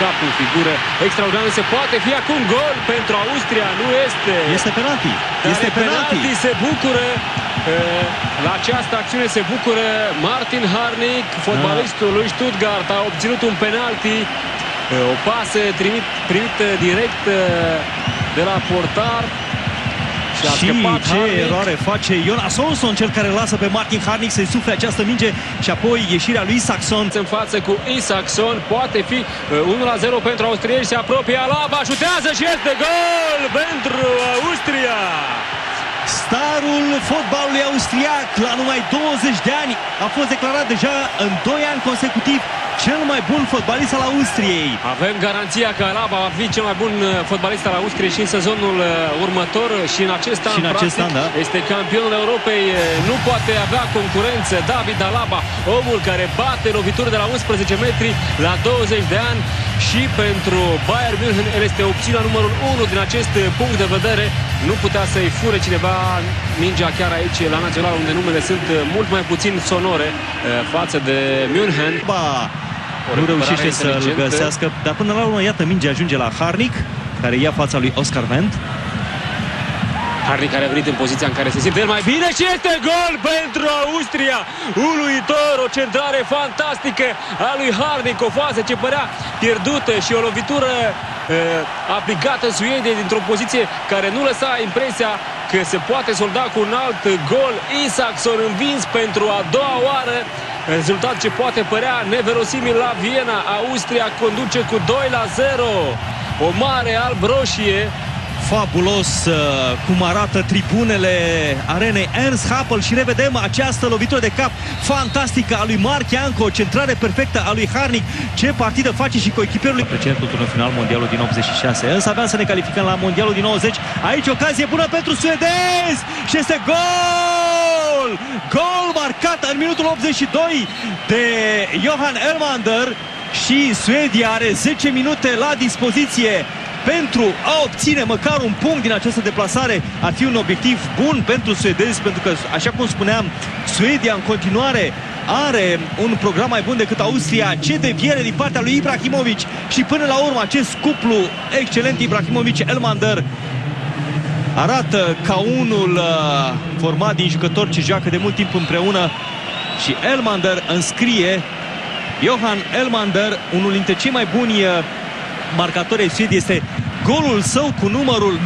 cap în figură. Extraordinar, se poate fi acum gol pentru Austria, nu este. Este penalti. Este penalti. Se bucură. La această acțiune se bucură Martin Harnik, fotbalistul lui Stuttgart, a obținut un penalti. O pasă primită direct de la portar. Și ce eroare face Jonas Olsson, cel care lasă pe Martin Harnik să-i sufle această minge și apoi ieșirea lui Isaksson. În față cu Isaksson, poate fi 1-0 pentru austrieci, se apropie Alaba, șutează și este gol pentru Austria! Starul fotbalului austriac, la numai 20 de ani, a fost declarat deja în 2 ani consecutiv cel mai bun fotbalist al Austriei. Avem garanția că Alaba va fi cel mai bun fotbalist al Austriei și în sezonul următor și în acest an, este campionul Europei, nu poate avea concurență. David Alaba, omul care bate lovituri de la 11 metri la 20 de ani, și pentru Bayern München el este opțiunea numărul 1 din acest punct de vedere. Nu putea să-i fure cineva mingea chiar aici la Național, unde numele sunt mult mai puțin sonore față de München. Nu reușește să-l găsească, dar până la urmă, iată, mingea ajunge la Harnik, care ia fața lui Oscar Wendt. Harnik care a venit în poziția în care se simte el mai bine și este gol pentru Austria! Uluitor, o centrare fantastică a lui Harnik, o fază ce părea pierdută și o lovitură aplicată Suediei dintr-o poziție care nu lăsa impresia că se poate solda cu un alt gol. Isaksson învins pentru a doua oară. Rezultat ce poate părea neverosimil la Viena. Austria conduce cu 2-0. O mare alb-roșie. Fabulos cum arată tribunele arenei Ernst Happel și revedem această lovitură de cap fantastică a lui Marc Janko, o centrare perfectă a lui Harnik. Ce partidă face și coechipierul lui. Precedentul turnul final mondialul din 86, însă aveam să ne calificăm la mondialul din 90. Aici ocazie bună pentru suedezi și este gol! Gol marcat în minutul 82 de Johan Elmander și Suedia are 10 minute la dispoziție pentru a obține măcar un punct din această deplasare. Ar fi un obiectiv bun pentru suedezi, pentru că, așa cum spuneam, Suedia în continuare are un program mai bun decât Austria. Ce deviere din partea lui Ibrahimovic și până la urmă acest cuplu excelent Ibrahimovic-Elmander arată ca unul format din jucători ce joacă de mult timp împreună și Elmander înscrie. Johan Elmander, unul dintre cei mai buni marcatori ai Suediei, este golul său cu numărul